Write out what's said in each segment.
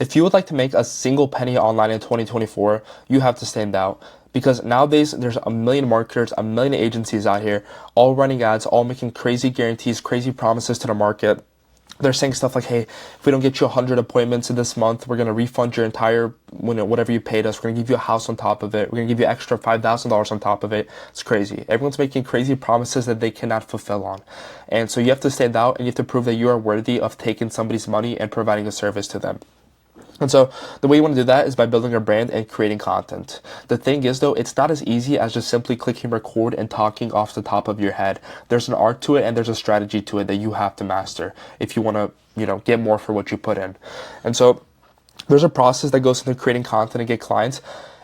If you would like to make a single penny online in 2024, you have to stand out. Because nowadays, there's a million marketers, a million agencies out here, all running ads, all making crazy guarantees, crazy promises to the market. They're saying stuff like, hey, if we don't get you 100 appointments in this month, we're going to refund your entire, whatever you paid us. We're going to give you a house on top of it. We're going to give you extra $5,000 on top of it. It's crazy. Everyone's making crazy promises that they cannot fulfill on. And so you have to stand out and you have to prove that you are worthy of taking somebody's money and providing a service to them. And so the way you want to do that is by building a brand and creating content. The thing is though, it's not as easy as just simply clicking record and talking off the top of your head. There's an art to it and there's a strategy to it that you have to master if you want to, get more for what you put in. And so there's a process that goes into creating content and get clients.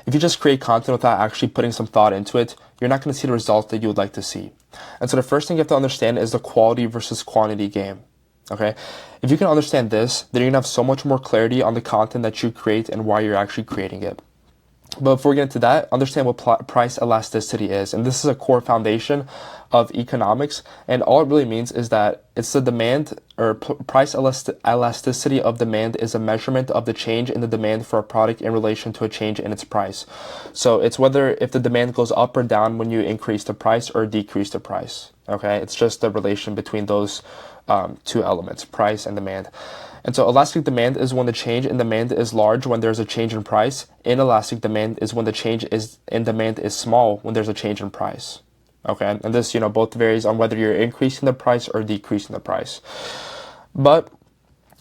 If you just create content without actually putting some thought into it, you're not going to see the results that you would like to see. And so the first thing you have to understand is the quality versus quantity game. Okay, if you can understand this, then you're gonna have so much more clarity on the content that you create and why you're actually creating it. But before we get into that, understand what price elasticity is. And this is a core foundation of economics. And all it really means is that it's the demand or price elasticity of demand is a measurement of the change in the demand for a product in relation to a change in its price. So it's whether if the demand goes up or down when you increase the price or decrease the price. Okay, it's just the relation between those two elements, price and demand. And so elastic demand is when the change in demand is large when there's a change in price. Inelastic demand is when the change in demand is small when there's a change in price. Okay, and this, both varies on whether you're increasing the price or decreasing the price. But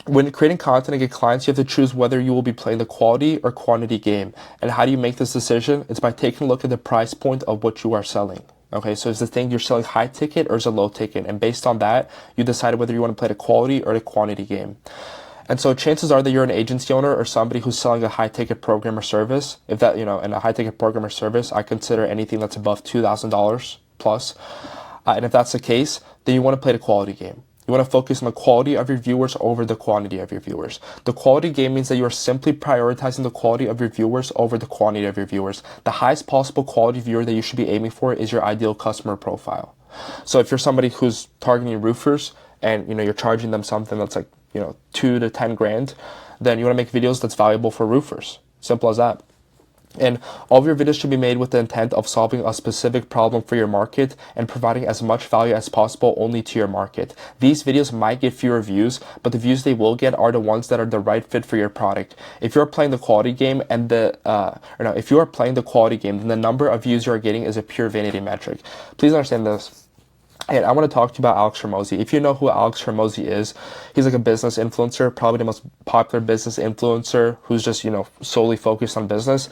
when creating content and get clients, you have to choose whether you will be playing the quality or quantity game. And how do you make this decision? It's by taking a look at the price point of what you are selling. Okay, so is the thing you're selling high ticket or is it low ticket? And based on that, you decide whether you want to play the quality or the quantity game. And so chances are that you're an agency owner or somebody who's selling a high ticket program or service. If that, in a high ticket program or service, I consider anything that's above $2,000 plus. And if that's the case, then you want to play the quality game. You want to focus on the quality of your viewers over the quantity of your viewers. The quality game means that you are simply prioritizing the quality of your viewers over the quantity of your viewers. The highest possible quality viewer that you should be aiming for is your ideal customer profile. So if you're somebody who's targeting roofers and you're charging them something that's like 2 to 10 grand, then you want to make videos that's valuable for roofers. Simple as that. And all of your videos should be made with the intent of solving a specific problem for your market and providing as much value as possible only to your market. These videos might get fewer views, but the views they will get are the ones that are the right fit for your product. If you're playing the quality game and if you are playing the quality game, then the number of views you are getting is a pure vanity metric. Please understand this. And I want to talk to you about Alex Hormozi. If you know who Alex Hormozi is, he's like a business influencer, probably the most popular business influencer who's just, solely focused on business.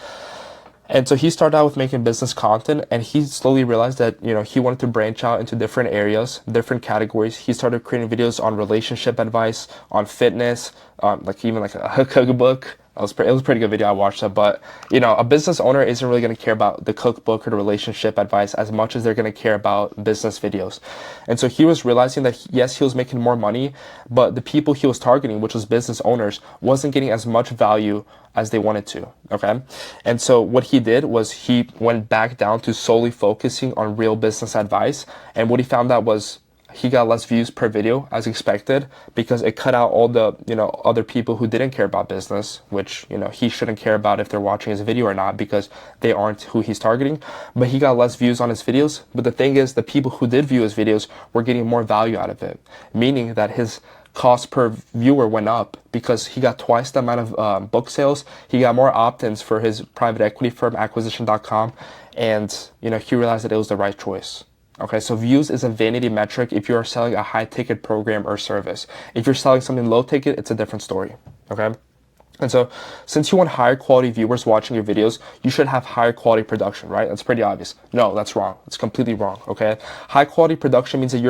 And so he started out with making business content and he slowly realized that, he wanted to branch out into different areas, different categories. He started creating videos on relationship advice, on fitness, even a cookbook. It was a pretty good video. I watched that, but a business owner isn't really going to care about the cookbook or the relationship advice as much as they're going to care about business videos. And so he was realizing that yes, he was making more money, but the people he was targeting, which was business owners, wasn't getting as much value as they wanted to. Okay. And so what he did was he went back down to solely focusing on real business advice. And what he found out was he got less views per video as expected because it cut out all the, other people who didn't care about business, which, he shouldn't care about if they're watching his video or not because they aren't who he's targeting. But he got less views on his videos. But the thing is, the people who did view his videos were getting more value out of it, meaning that his cost per viewer went up because he got twice the amount of book sales. He got more opt-ins for his private equity firm, acquisition.com. And, he realized that it was the right choice. Okay, so views is a vanity metric if you are selling a high ticket program or service. If you're selling something low ticket, it's a different story. Okay. And so since you want higher quality viewers watching your videos, you should have higher quality production, right? That's pretty obvious. No, that's wrong. It's completely wrong. Okay. High quality production means that you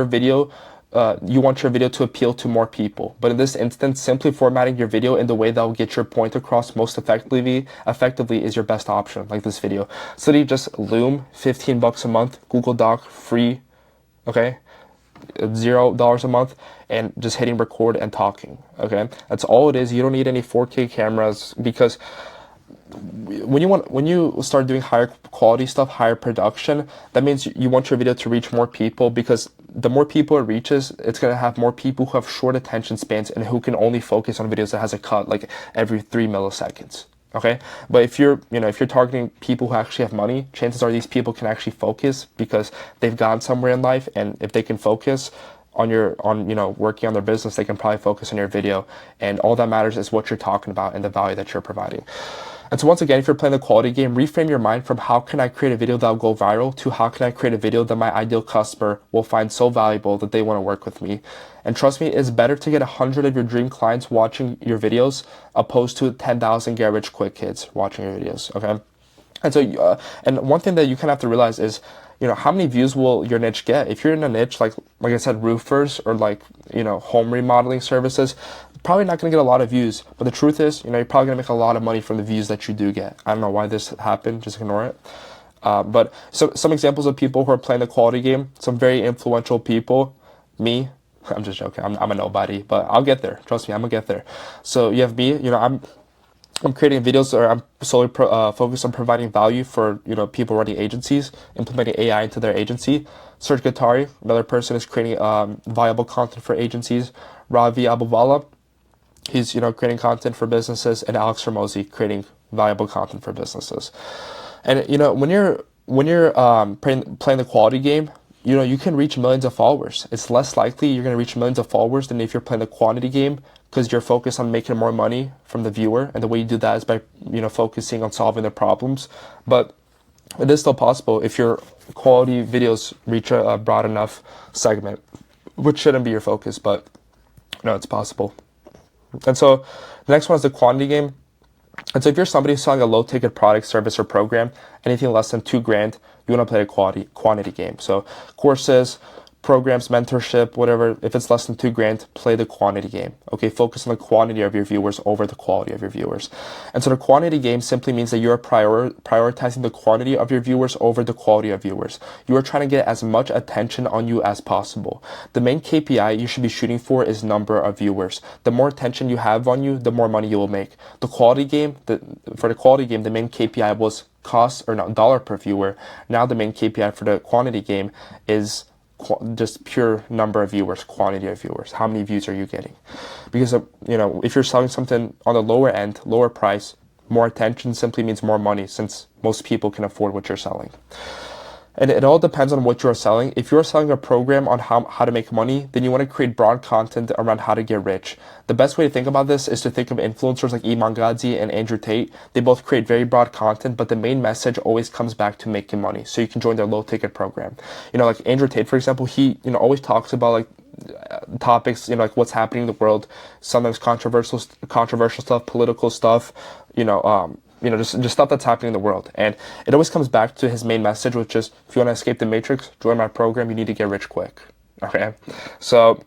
want your video to appeal to more people. But in this instance, simply formatting your video in the way that will get your point across most effectively is your best option, like this video. So you just Loom, $15 a month, Google Doc, free, okay? $0 a month, and just hitting record and talking, okay? That's all it is. You don't need any 4K cameras because when you start doing higher quality stuff, higher production, that means you want your video to reach more people, because the more people it reaches, it's going to have more people who have short attention spans and who can only focus on videos that has a cut like every 3 milliseconds. Okay, but if you're targeting people who actually have money, chances are these people can actually focus because they've gone somewhere in life, and if they can focus on working on their business, they can probably focus on your video, and all that matters is what you're talking about and the value that you're providing. And so once again, if you're playing the quality game, reframe your mind from how can I create a video that'll go viral to how can I create a video that my ideal customer will find so valuable that they want to work with me. And trust me, it's better to get 100 of your dream clients watching your videos opposed to 10,000 get rich quick kids watching your videos, okay? And so, and one thing that you kind of have to realize is, how many views will your niche get? If you're in a niche like I said, roofers or home remodeling services, probably not going to get a lot of views. But the truth is, you're probably going to make a lot of money from the views that you do get. I don't know why this happened. Just ignore it. But some examples of people who are playing the quality game, some very influential people, me. I'm just joking. I'm a nobody, but I'll get there. Trust me, I'm gonna get there. So you have me. I'm creating videos, or I'm solely focused on providing value for people running agencies, implementing AI into their agency. Serge Guattari, another person, is creating viable content for agencies. Ravi Abuvala, he's creating content for businesses, and Alex Hormozi creating valuable content for businesses. And when you're playing the quality game, you can reach millions of followers. It's less likely you're going to reach millions of followers than if you're playing the quantity game, because you're focused on making more money from the viewer, and the way you do that is by focusing on solving their problems. But it is still possible if your quality videos reach a broad enough segment, which shouldn't be your focus, but it's possible. And so the next one is the quantity game. And so if you're somebody who's selling a low ticket product, service, or program, anything less than $2,000, you want to play a quantity game. So courses, programs, mentorship, whatever, if it's less than $2,000, play the quantity game. Okay, focus on the quantity of your viewers over the quality of your viewers. And so the quantity game simply means that you're prioritizing the quantity of your viewers over the quality of viewers. You are trying to get as much attention on you as possible. The main KPI you should be shooting for is number of viewers. The more attention you have on you, the more money you will make. The quality game, for the quality game, the main KPI was cost, or not, dollar per viewer. Now the main KPI for the quantity game is just pure number of viewers, quantity of viewers. How many views are you getting? Because if you're selling something on the lower end, lower price, more attention simply means more money, since most people can afford what you're selling. And it all depends on what you're selling. If you're selling a program on how to make money, then you want to create broad content around how to get rich. The best way to think about this is to think of influencers like Iman Gadzhi and Andrew Tate. They both create very broad content, but the main message always comes back to making money. So you can join their low ticket program. Like Andrew Tate, for example, he always talks about topics, like what's happening in the world, sometimes controversial stuff, political stuff, just stuff that's happening in the world. And it always comes back to his main message, which is, if you want to escape the matrix, join my program, you need to get rich quick. Okay? So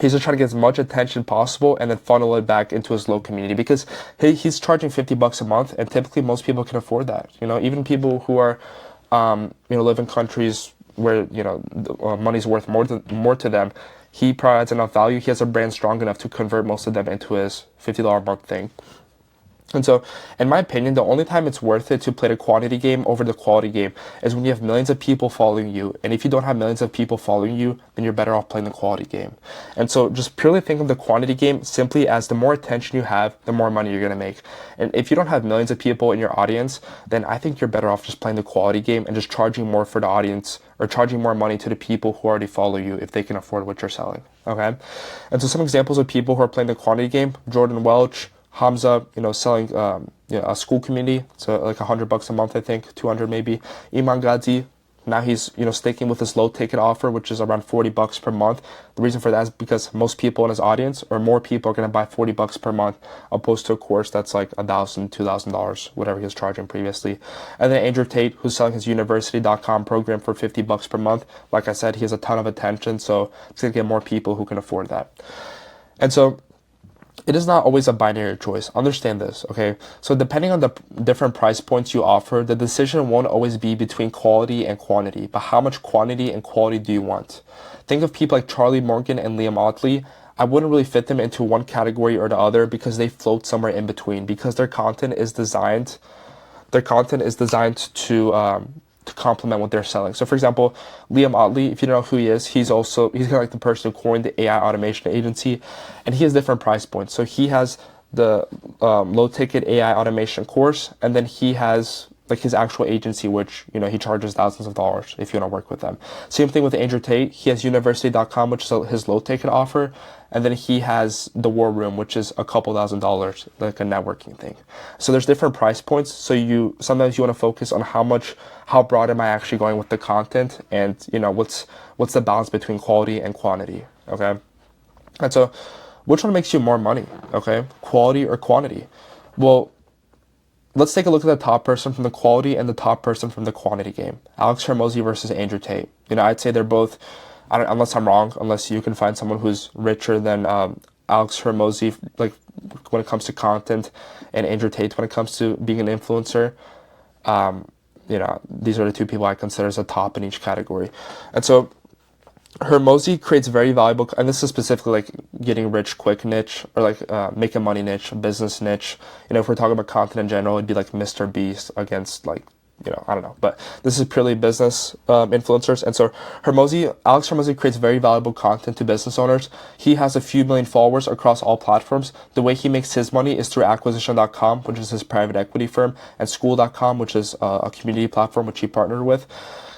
he's just trying to get as much attention possible and then funnel it back into his low community, because he's charging $50 a month, and typically most people can afford that. Even people who are, live in countries where, money's worth more to them, he provides enough value. He has a brand strong enough to convert most of them into his $50 a month thing. And so, in my opinion, the only time it's worth it to play the quantity game over the quality game is when you have millions of people following you. And if you don't have millions of people following you, then you're better off playing the quality game. And so just purely think of the quantity game simply as the more attention you have, the more money you're going to make. And if you don't have millions of people in your audience, then I think you're better off just playing the quality game and just charging more for the audience, or charging more money to the people who already follow you if they can afford what you're selling. Okay? And so some examples of people who are playing the quantity game: Jordan Welch, Hamza, selling a school community, so like $100 a month, I think, 200 maybe. Iman Gadzhi, now he's sticking with his low ticket offer, which is around $40 per month. The reason for that is because most people in his audience, or more people, are going to buy $40 per month, opposed to a course that's like $1,000, $2,000, whatever he was charging previously. And then Andrew Tate, who's selling his university.com program for $50 per month. Like I said, he has a ton of attention, so it's going to get more people who can afford that. And so it is not always a binary choice. Understand this, okay? So depending on the different price points you offer, the decision won't always be between quality and quantity, but how much quantity and quality do you want? Think of people like Charlie Morgan and Liam Otley. I wouldn't really fit them into one category or the other because they float somewhere in between because their content is designed to complement what they're selling. So, for example, Liam Otley, if you don't know who he is, he's kind of like the person who coined the AI automation agency, and he has different price points. So he has the low ticket AI automation course, and then he has like his actual agency, which he charges thousands of dollars if you want to work with them. Same thing with Andrew Tate. He has university.com, which is his low ticket offer, and then he has the War Room, which is a couple $1,000s, like a networking thing. So there's different price points. So sometimes you want to focus on how broad am I actually going with the content, and what's the balance between quality and quantity. Okay, and so which one makes you more money? Okay, quality or quantity? Well, let's take a look at the top person from the quality and the top person from the quantity game. Alex Hormozi versus Andrew Tate. I'd say they're both, unless I'm wrong, unless you can find someone who's richer than Alex Hormozi, like when it comes to content, and Andrew Tate when it comes to being an influencer. These are the two people I consider as a top in each category. And so Hormozi creates very valuable, and this is specifically like getting rich quick niche, or like making money niche, business niche. If we're talking about content in general, it'd be like Mr. Beast against like, I don't know. But this is purely business influencers. And so Alex Hormozi creates very valuable content to business owners. He has a few million followers across all platforms. The way he makes his money is through acquisition.com, which is his private equity firm, and school.com, which is a community platform which he partnered with.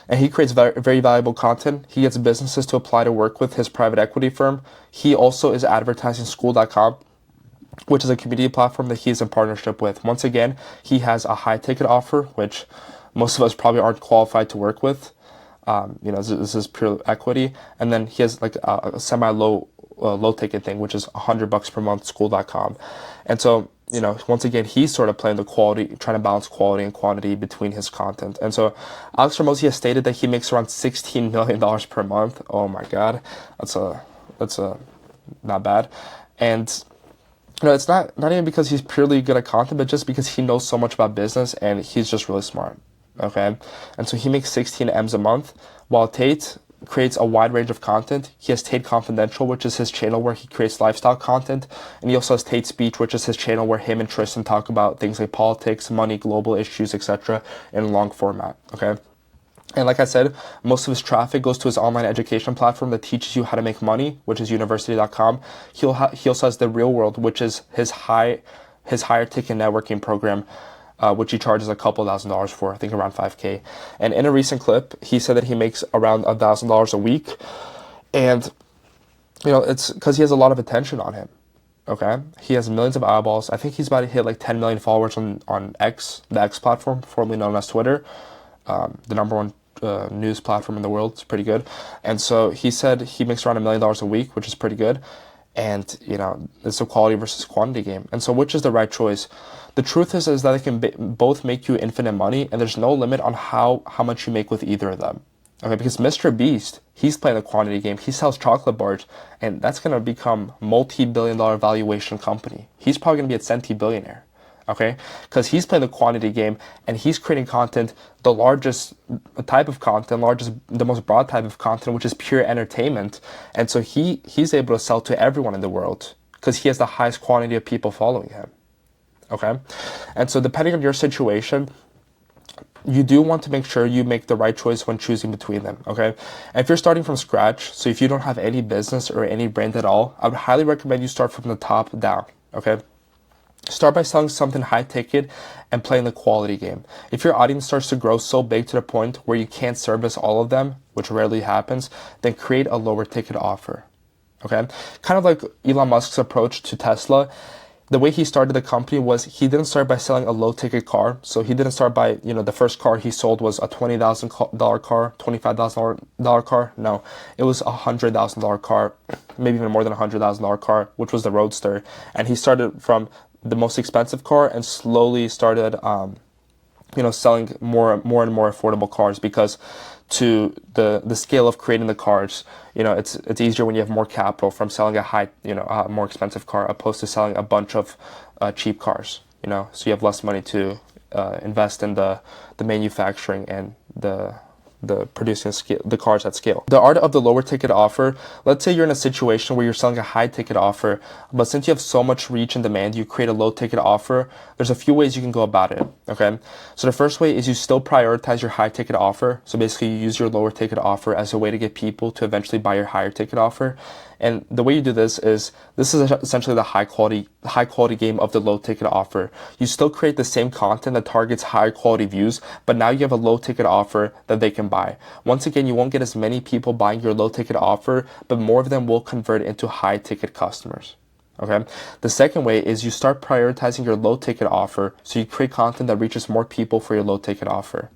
And he creates very, very valuable content. He gets businesses to apply to work with his private equity firm. He also is advertising school.com, which is a community platform that he's in partnership with. Once again, he has a high ticket offer, which most of us probably aren't qualified to work with. This is pure equity. And then he has like a semi-low low ticket thing, which is $100 per month, school.com. And so, once again, he's sort of playing the quality, trying to balance quality and quantity between his content. And so Alex Hormozi has stated that he makes around $16 million per month. Oh my God. That's not bad. And it's not even because he's purely good at content, but just because he knows so much about business and he's just really smart. Okay. And so he makes 16 M's a month, while Tate creates a wide range of content. He has Tate Confidential, which is his channel where he creates lifestyle content. And he also has Tate Speech, which is his channel where him and Tristan talk about things like politics, money, global issues, etc. in long format. Okay. And like I said, most of his traffic goes to his online education platform that teaches you how to make money, which is university.com. He also has The Real World, which is his higher ticket networking program, which he charges a couple $1,000s for, I think around $5,000. And in a recent clip, he said that he makes around $1,000 a week. And, it's because he has a lot of attention on him. Okay. He has millions of eyeballs. I think he's about to hit like 10 million followers on X, the X platform, formerly known as Twitter, the number one news platform in the world. It's pretty good. And so he said he makes around $1 million a week, which is pretty good. And, it's a quality versus quantity game. And so which is the right choice? The truth is that they can both make you infinite money, and there's no limit on how much you make with either of them. Okay, because Mr. Beast, he's playing the quantity game. He sells chocolate bars, and that's going to become multi-billion-dollar valuation company. He's probably going to be a centi-billionaire. Okay, because he's playing the quantity game, and he's creating content, the largest type of content, the most broad type of content, which is pure entertainment. And so he's able to sell to everyone in the world because he has the highest quantity of people following him. Okay, and so depending on your situation, you do want to make sure you make the right choice when choosing between them. Okay, and if you're starting from scratch, so if you don't have any business or any brand at all, I would highly recommend you start from the top down. Okay, start by selling something high ticket and playing the quality game. If your audience starts to grow so big to the point where you can't service all of them, which rarely happens, then create a lower ticket offer. Okay, kind of like Elon Musk's approach to Tesla. The way he started the company was he didn't start by selling a low ticket car. So he didn't start by, the first car he sold was a $20,000 car, $25,000 car. No, it was a $100,000 car, maybe even more than a $100,000 car, which was the Roadster. And he started from the most expensive car and slowly started, selling more and more affordable cars, because to the scale of creating the cars, it's easier when you have more capital from selling a more expensive car opposed to selling a bunch of cheap cars, so you have less money to invest in the manufacturing and the the producing the cars at scale. The art of the lower ticket offer. Let's say you're in a situation where you're selling a high ticket offer, but since you have so much reach and demand, you create a low ticket offer. There's a few ways you can go about it. Okay. So the first way is you still prioritize your high ticket offer. So basically you use your lower ticket offer as a way to get people to eventually buy your higher ticket offer. And the way you do this is essentially the high quality game of the low ticket offer. You still create the same content that targets high quality views, but now you have a low ticket offer that they can buy. Once again, you won't get as many people buying your low ticket offer, but more of them will convert into high ticket customers. Okay. The second way is you start prioritizing your low ticket offer, so you create content that reaches more people for your low ticket offer.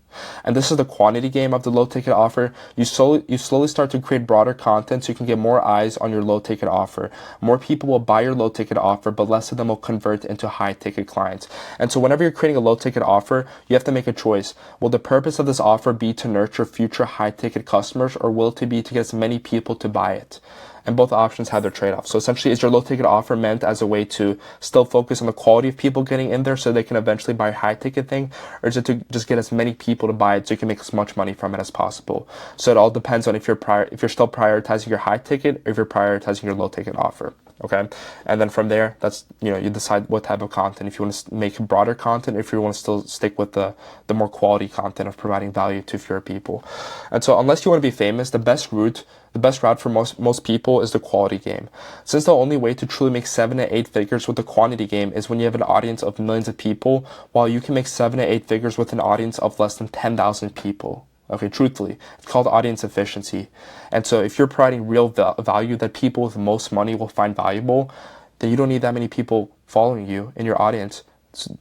And this is the quantity game of the low ticket offer. You slowly start to create broader content so you can get more eyes on your low ticket offer. More people will buy your low ticket offer, but less of them will convert into high ticket clients. And so whenever you're creating a low ticket offer, you have to make a choice. Will the purpose of this offer be to nurture future high ticket customers, or will it be to get as many people to buy it? And both options have their trade-offs. So essentially, is your low ticket offer meant as a way to still focus on the quality of people getting in there so they can eventually buy a high ticket thing? Or is it to just get as many people to buy it so you can make as much money from it as possible? So it all depends on if you're still prioritizing your high ticket or if you're prioritizing your low ticket offer. Okay. And then from there, that's, you decide what type of content, if you want to make broader content, if you want to still stick with the more quality content of providing value to fewer people. And so unless you want to be famous, the best route for most people is the quality game. Since the only way to truly make 7 to 8 figures with the quantity game is when you have an audience of millions of people, while you can make 7 to 8 figures with an audience of less than 10,000 people. Okay, truthfully, it's called audience efficiency. And so if you're providing real value that people with most money will find valuable, then you don't need that many people following you in your audience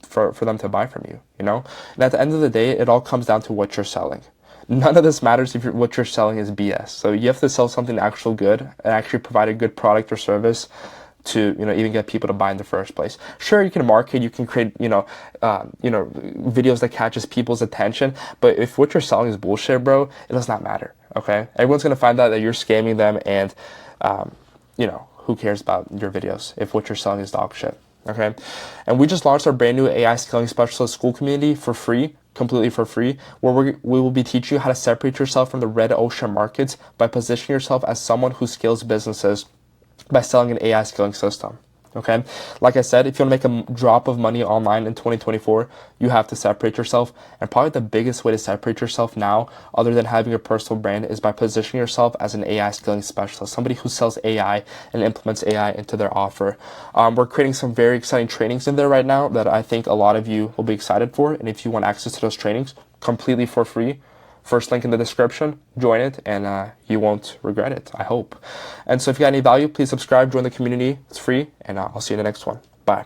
for them to buy from you, And at the end of the day, it all comes down to what you're selling. None of this matters if what you're selling is BS. So you have to sell something actual good and actually provide a good product or service to even get people to buy in the first place. Sure, you can market, you can create videos that catches people's attention, but if what you're selling is bullshit, bro, it does not matter. Okay, everyone's gonna find out that you're scamming them, and who cares about your videos if what you're selling is dog shit. Okay, and we just launched our brand new AI Scaling Specialist School community for free, completely for free, where we will be teaching you how to separate yourself from the red ocean markets by positioning yourself as someone who scales businesses by selling an AI scaling system. Okay, like I said, if you want to make a drop of money online in 2024, you have to separate yourself. And probably the biggest way to separate yourself now, other than having your personal brand, is by positioning yourself as an AI scaling specialist, somebody who sells AI and implements AI into their offer. We're creating some very exciting trainings in there right now that I think a lot of you will be excited for. And if you want access to those trainings completely for free, first link in the description, join it, and you won't regret it, I hope. And so if you got any value, please subscribe, join the community. It's free, and I'll see you in the next one. Bye.